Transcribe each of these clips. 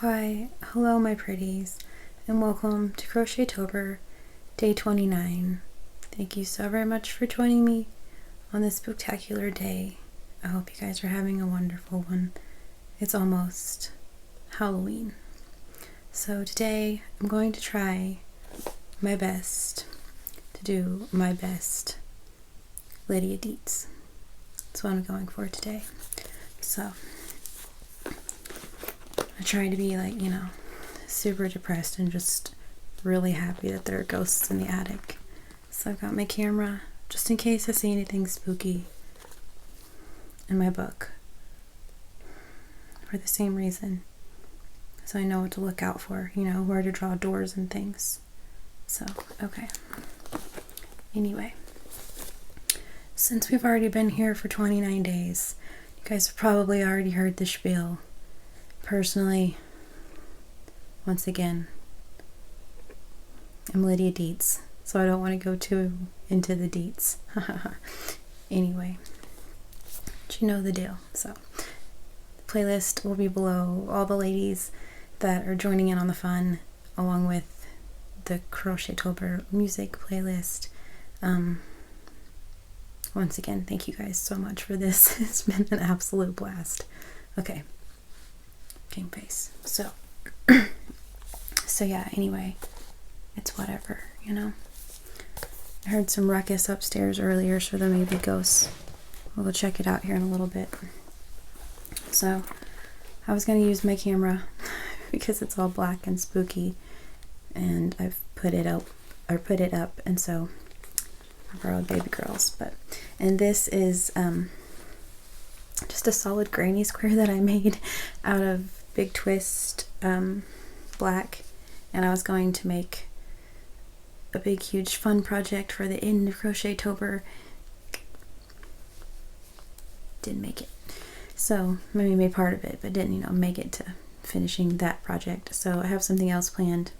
Why, hello my pretties, and welcome to Crochet-tober day 29. Thank you so very much for joining me on this spectacular day. I hope you guys are having a wonderful one. It's almost Halloween. So today I'm going to try my best to do my best Lydia Deets. That's what I'm going for today. So I try to be like, super depressed and just really happy that there are ghosts in the attic. So I've got my camera just in case I see anything spooky in my book. For the same reason. So I know what to look out for, where to draw doors and things. So, okay. Anyway. Since we've already been here for 29 days, you guys have probably already heard the spiel. Personally, once again, I'm Lydia Deets, so I don't want to go too into the deets. Anyway, but you know the deal. So, the playlist will be below. All the ladies that are joining in on the fun, along with the Crochet-tober music playlist. Once again, thank you guys so much for this. It's been an absolute blast. Okay. Game face. So yeah, anyway, it's whatever, I heard some ruckus upstairs earlier, so there may be ghosts. We'll go check it out here in a little bit. So I was going to use my camera because it's all black and spooky, and I've put it up, and so I borrowed baby girls. And this is just a solid granny square that I made out of Big Twist black, and I was going to make a big huge fun project for the end of Crochet-tober. Didn't make it, so maybe made part of it, but didn't make it to finishing that project. So I have something else planned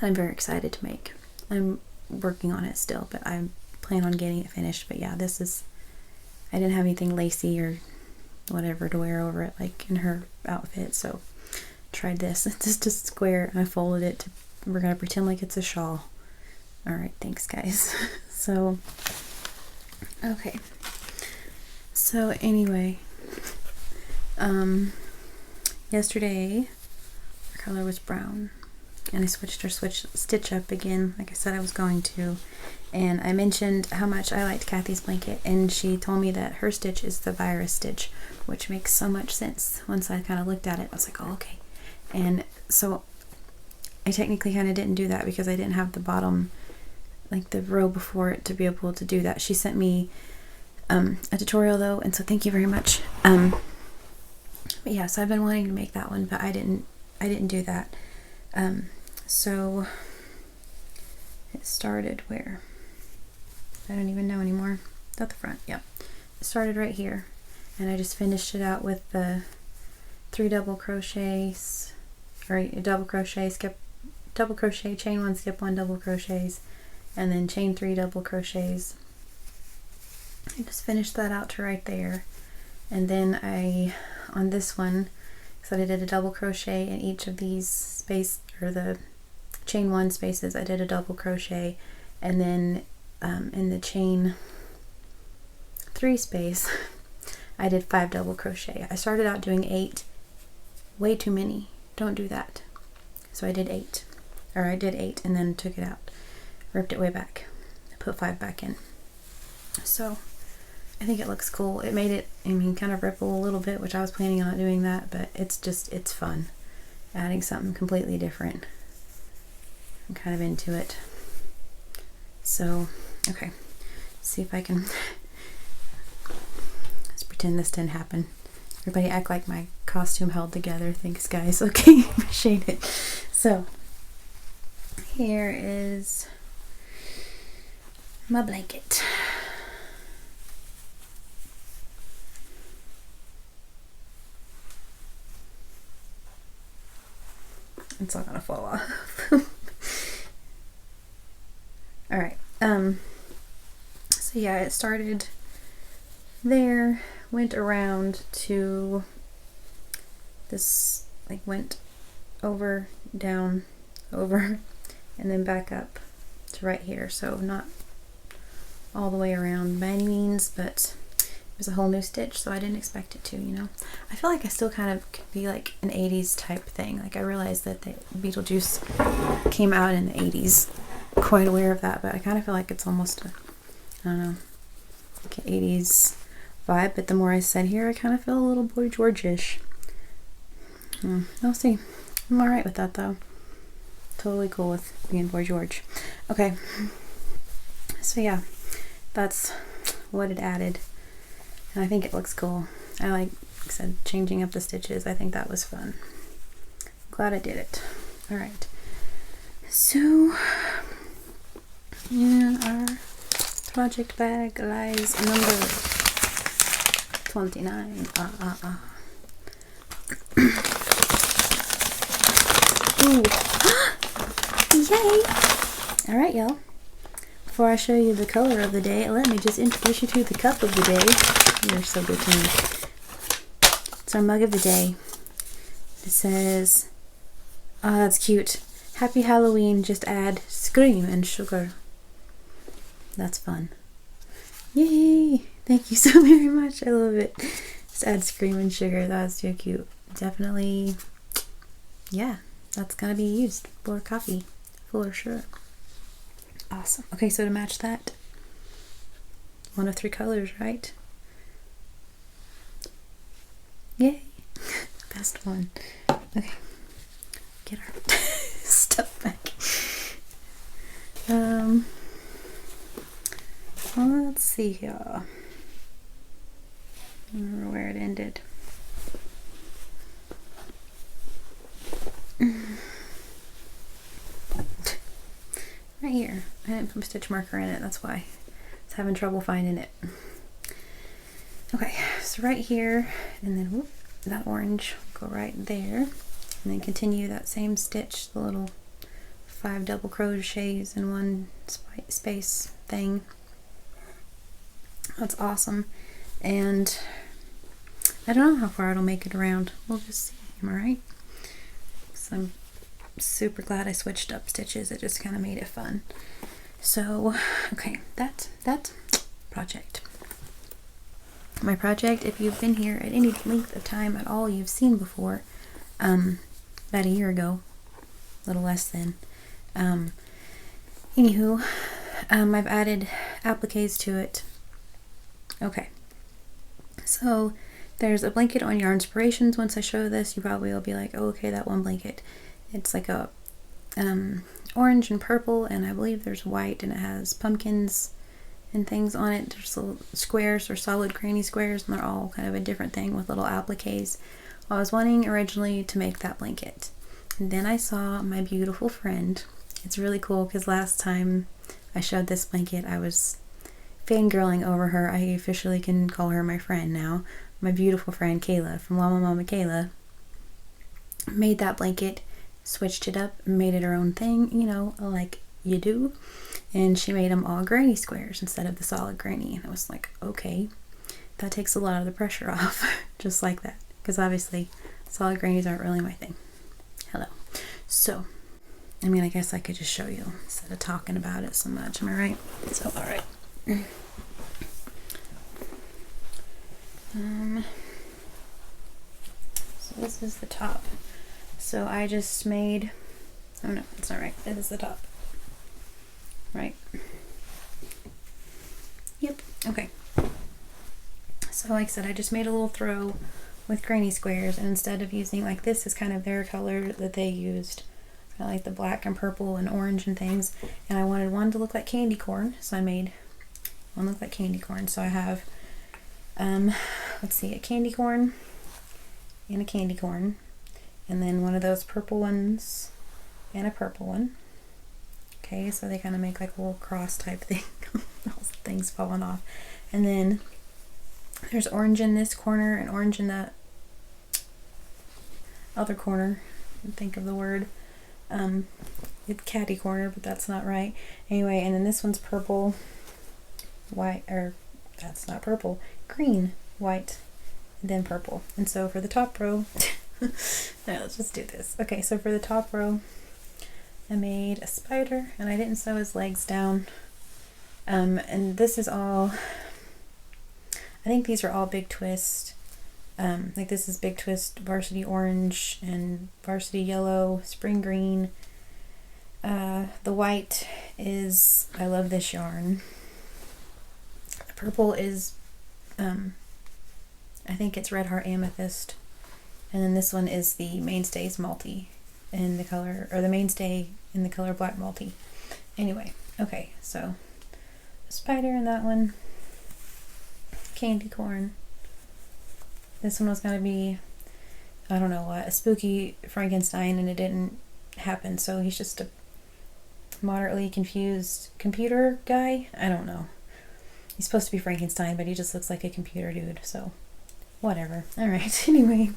that I'm very excited to make. I'm working on it still, but I plan on getting it finished. But yeah, I didn't have anything lacy or whatever to wear over it, like in her outfit, so tried this. It's just a square, and I folded it we're gonna pretend like it's a shawl. Alright, thanks guys. So, okay. So anyway, yesterday her color was brown, and I switched her stitch up again, like I said I was going to. And I mentioned how much I liked Kathy's blanket, and she told me that her stitch is the virus stitch, which makes so much sense. Once I kind of looked at it, I was like, oh, okay. And so I technically kind of didn't do that because I didn't have the bottom, like the row before it, to be able to do that. She sent me a tutorial though, and so thank you very much. But yeah, so I've been wanting to make that one, but I didn't do that. So it started where? I don't even know anymore. At the front, yep. It started right here, and I just finished it out with the 3 double crochets, or a double crochet, skip, double crochet, chain 1, skip 1, double crochets, and then chain 3 double crochets. I just finished that out to right there, and then on this one, so I did a double crochet in each of these space, or the chain 1 spaces, I did a double crochet, and then in the chain 3 space I did 5 double crochet. I started out doing 8, way too many, don't do that. So I did 8, and then took it out, ripped it way back, put 5 back in. So I think it looks cool. It made it, I mean, kind of ripple a little bit, which I was planning on not doing that, but it's fun. Adding something completely different. I'm kind of into it. So, okay. See if I can, let's pretend this didn't happen. Everybody act like my costume held together. Thanks, guys. Okay, appreciate it. So, here is my blanket. It's all gonna fall off. All right. So yeah, it started there, went around to this, like went over, down, over, and then back up to right here. So not all the way around by any means, but it was a whole new stitch, so I didn't expect it to, you know. I feel like I still kind of could be like an 80s type thing. Like I realized that the Beetlejuice came out in the 80s. Quite aware of that, but I kind of feel like it's almost a, I don't know, like an 80s vibe, but the more I sit here, I kind of feel a little Boy George-ish. I'll see. I'm alright with that though. Totally cool with being Boy George. Okay, so yeah, that's what it added, and I think it looks cool. Like I said, changing up the stitches, I think that was fun. Glad I did it. Alright, so in our project bag lies number 29. Ooh. Yay! Alright, y'all. Before I show you the color of the day, let me just introduce you to the cup of the day. You're so good to me. It's our mug of the day. It says, oh, that's cute. Happy Halloween, just add scream and sugar. That's fun. Yay! Thank you so very much. I love it. Just add scream and sugar. That's so cute. Definitely, yeah, that's gonna be used for coffee for sure. Awesome. Okay, so to match that, one of 3 colors, right? Yay! Best one. Okay, get our stuff back. Let's see here. I don't remember where it ended. Right here. I didn't put a stitch marker in it, that's why I was having trouble finding it. Okay, so right here, and then whoop, that orange will go right there, and then continue that same stitch, the little 5 double crochets in one space thing. That's awesome. And I don't know how far it'll make it around. We'll just see. Am I right? So I'm super glad I switched up stitches. It just kind of made it fun. So, okay, that project. My project, if you've been here at any length of time at all, you've seen before, about a year ago, a little less than. Anywho, I've added appliques to it. Okay, so there's a blanket on Yarn Inspirations. Once I show this, you probably will be like, oh, okay, that one blanket. It's like a orange and purple, and I believe there's white, and it has pumpkins and things on it. There's little squares or solid granny squares, and they're all kind of a different thing with little appliques. I was wanting originally to make that blanket, and then I saw my beautiful friend. It's really cool because last time I showed this blanket, I was fangirling over her. I officially can call her my friend now. My beautiful friend Kayla from Llama Mama Kayla made that blanket, switched it up, made it her own thing, you know, like you do. And she made them all granny squares instead of the solid granny. And I was like, okay, that takes a lot of the pressure off, just like that. Because obviously, solid grannies aren't really my thing. Hello. So, I mean, I guess I could just show you instead of talking about it so much. Am I right? So, all right. So this is the top. So I just made, oh no, it's not right. This is the top. Right? Yep. Okay. So like I said, I just made a little throw with granny squares, and instead of using, like, this is kind of their color that they used, I like the black and purple and orange and things, and I wanted one to look like candy corn, so I made one look like candy corn. So I have let's see, a candy corn and a candy corn, and then one of those purple ones and a purple one. Okay, so they kind of make like a little cross type thing. Those things falling off. And then there's orange in this corner and orange in that other corner. Think of the word. It's catty corner, but that's not right. Anyway, and then this one's purple, white, or that's not purple, green, white, and then purple. And so for the top row, let's just do this. Okay, so for the top row, I made a spider, and I didn't sew his legs down. And this is all, I think these are all Big Twist. Like this is Big Twist Varsity Orange and Varsity Yellow, Spring Green. The white is, I love this yarn. The purple is, I think it's Red Heart Amethyst. And then this one is the Mainstays Multi in the color, or the Mainstay in the color Black Multi. Anyway, okay, so a spider in that one, candy corn. This one was going to be, I don't know what, a spooky Frankenstein, and it didn't happen, so he's just a moderately confused computer guy. I don't know. He's supposed to be Frankenstein, but he just looks like a computer dude, so whatever. Alright, anyway.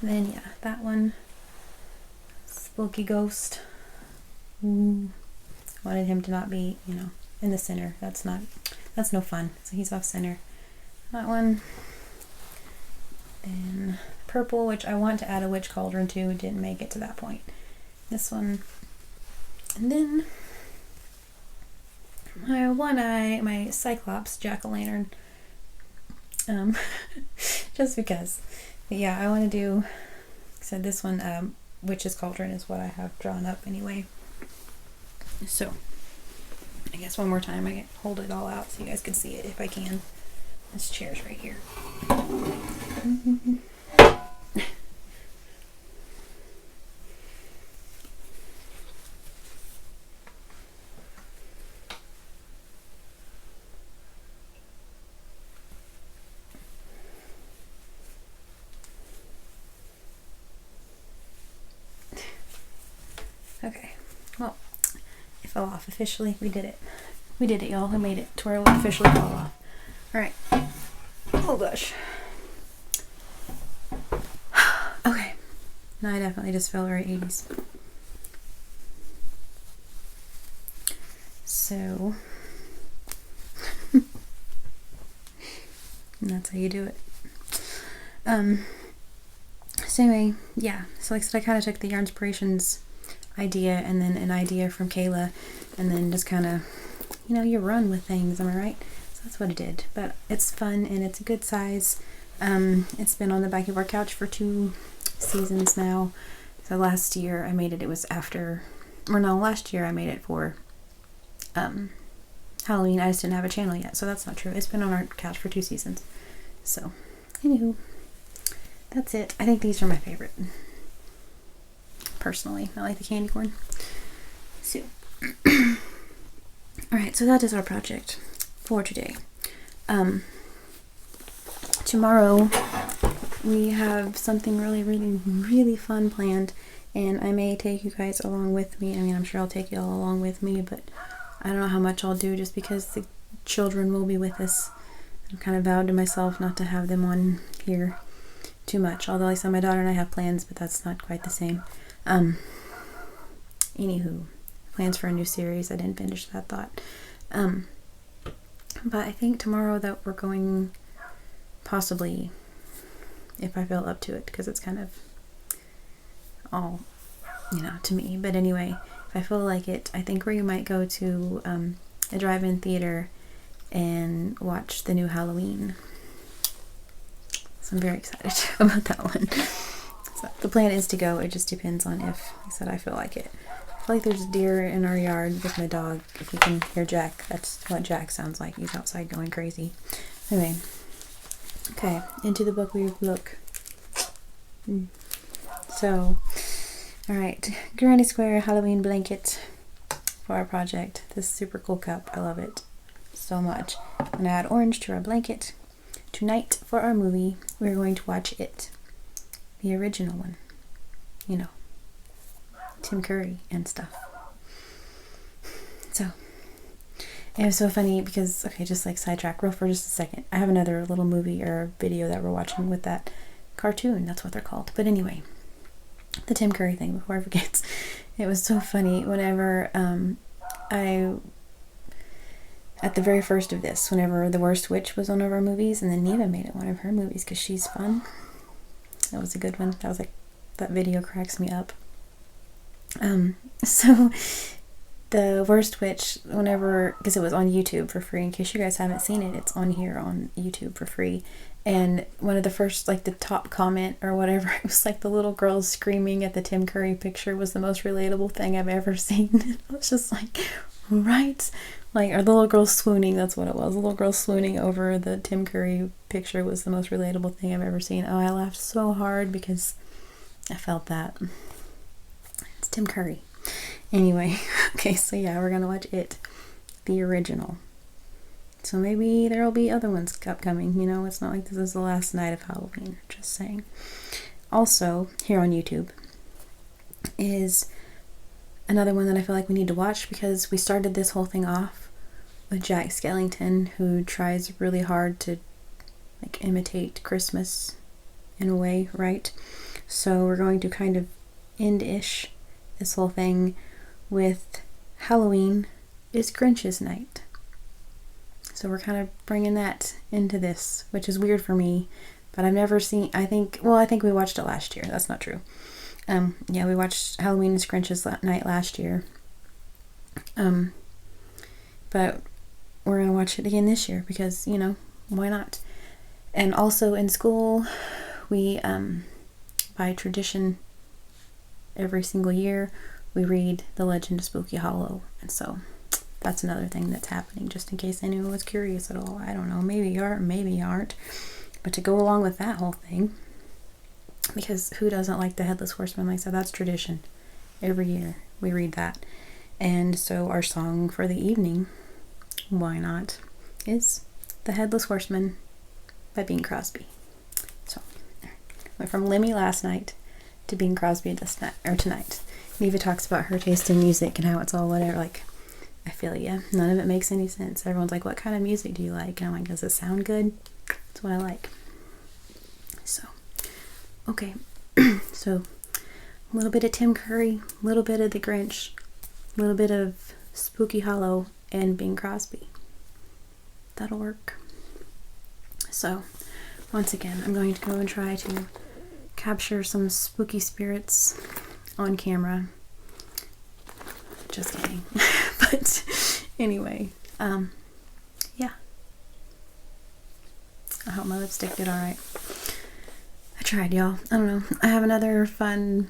Then, yeah, that one, spooky ghost. Wanted him to not be, you know, in the center. That's no fun. So he's off center. That one. Then purple, which I want to add a witch cauldron to, didn't make it to that point. This one. And then my one eye, my Cyclops jack-o'-lantern. Just because. But yeah, I want to do, so this one, witch's cauldron is what I have drawn up anyway. So I guess one more time I can hold it all out so you guys can see it if I can. This chair's right here. Okay, well, it fell off officially. We did it. We did it, y'all. We made it to where it will officially fall off. Alright. Oh gosh. Okay. Now I definitely just felt very 80s. So. And that's how you do it. So anyway, yeah. So like I said, I kind of took the Yarnspirations idea and then an idea from Kayla, and then just kind of, you know, you run with things, am I right? So that's what I did. But it's fun and it's a good size. It's been on the back of our couch for 2 seasons now. So last year I made it, it was after, or no, last year I made it for Halloween. I just didn't have a channel yet, so that's not true. It's been on our couch for 2 seasons. So, anywho, that's it. I think these are my favorite. Personally, I like the candy corn. So, alright, so that is our project for today. Tomorrow we have something really fun planned, and I may take you guys along with me. I mean, I'm sure I'll take you all along with me, but I don't know how much I'll do just because the children will be with us. I'm kind of vowed to myself not to have them on here too much, although like I said, my daughter and I have plans, but that's not quite the same. Anywho, plans for a new series. I didn't finish that thought. But I think tomorrow that we're going, possibly, if I feel up to it, because it's kind of all, you know, to me. But anyway, if I feel like it, I think we might go to a drive-in theater and watch the new Halloween. So I'm very excited about that one. So the plan is to go. It just depends on if, like I said, I feel like it. feel like there's deer in our yard with my dog. If you can hear Jack, that's what Jack sounds like. He's outside going crazy. Anyway, okay, into the book we look. So, alright, Granny Square Halloween blanket for our project. This super cool cup, I love it so much. I'm gonna add orange to our blanket. Tonight for our movie, we're going to watch It, the original one. You know, Tim Curry and stuff. So, it was so funny because, okay, just like sidetrack real for just a second. I have another little movie or video that we're watching with that cartoon. That's what they're called. But anyway, the Tim Curry thing, before I forget. It was so funny whenever at the very first of this, whenever The Worst Witch was one of our movies, and then Neva made it one of her movies because she's fun. That was a good one. That was like, that video cracks me up. So The Worst Witch, whenever, because it was on YouTube for free, in case you guys haven't seen it, it's on here on YouTube for free. And one of the first, like the top comment or whatever, it was like the little girl screaming at the Tim Curry picture was the most relatable thing I've ever seen. I was just like, right? Like, or the little girl swooning, that's what it was. The little girl swooning over the Tim Curry picture was the most relatable thing I've ever seen. Oh, I laughed so hard because I felt that. It's Tim Curry. Anyway, okay, so yeah, we're gonna watch It, the original. So maybe there will be other ones upcoming, you know, it's not like this is the last night of Halloween, just saying. Also, here on YouTube is another one that I feel like we need to watch because we started this whole thing off with Jack Skellington, who tries really hard to like imitate Christmas in a way, right? So we're going to kind of end-ish this whole thing with Halloween is Grinch's night. So we're kind of bringing that into this, which is weird for me, but I've never seen, I think we watched it last year. That's not true. Yeah, we watched Halloween is Grinch's night last year. But we're going to watch it again this year because, you know, why not? And also in school, we, by tradition, every single year, we read The Legend of Spooky Hollow. And so that's another thing that's happening, just in case anyone was curious at all. I don't know, maybe you are, maybe you aren't. But to go along with that whole thing, because who doesn't like the Headless Horseman? Like I said, that's tradition. Every year we read that. And so our song for the evening, why not, is The Headless Horseman by Bing Crosby. So, went from Lemmy last night to Bing Crosby tonight. Neva talks about her taste in music and how it's all whatever, like, I feel ya. None of it makes any sense. Everyone's like, what kind of music do you like? And I'm like, does it sound good? That's what I like. So, okay. So, a little bit of Tim Curry, a little bit of The Grinch, a little bit of Spooky Hollow, and Bing Crosby. That'll work. So, once again, I'm going to go and try to capture some spooky spirits on camera. Just kidding. But anyway, yeah. I hope my lipstick did alright. I tried, y'all. I don't know. I have another fun,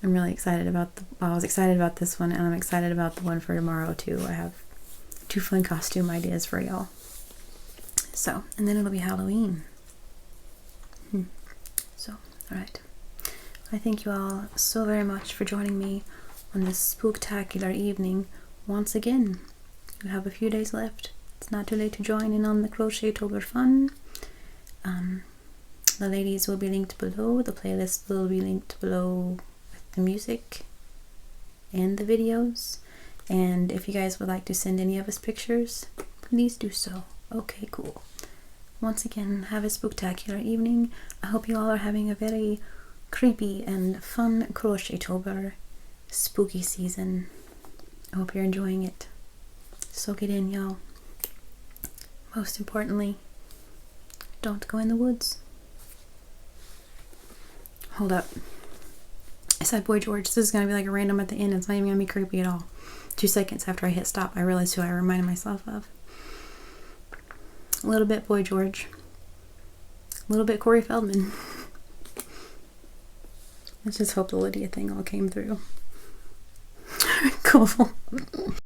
I'm really excited about I was excited about this one, and I'm excited about the one for tomorrow too. I have 2 fun costume ideas for y'all. So, and then it'll be Halloween. So, alright. I thank you all so very much for joining me on this spooktacular evening once again. You have a few days left. It's not too late to join in on the Crochet-tober fun. The ladies will be linked below. The playlist will be linked below with the music and the videos. And if you guys would like to send any of us pictures, please do so. Okay, cool. Once again, have a spooktacular evening. I hope you all are having a very creepy and fun Crochet-tober spooky season. I hope you're enjoying it. Soak it in, y'all. Most importantly, don't go in the woods. Hold up. I said Boy George. This is going to be like a random at the end. It's not even going to be creepy at all. 2 seconds after I hit stop, I realized who I reminded myself of. A little bit Boy George. A little bit Corey Feldman. Let's just hope the Lydia thing all came through. cool.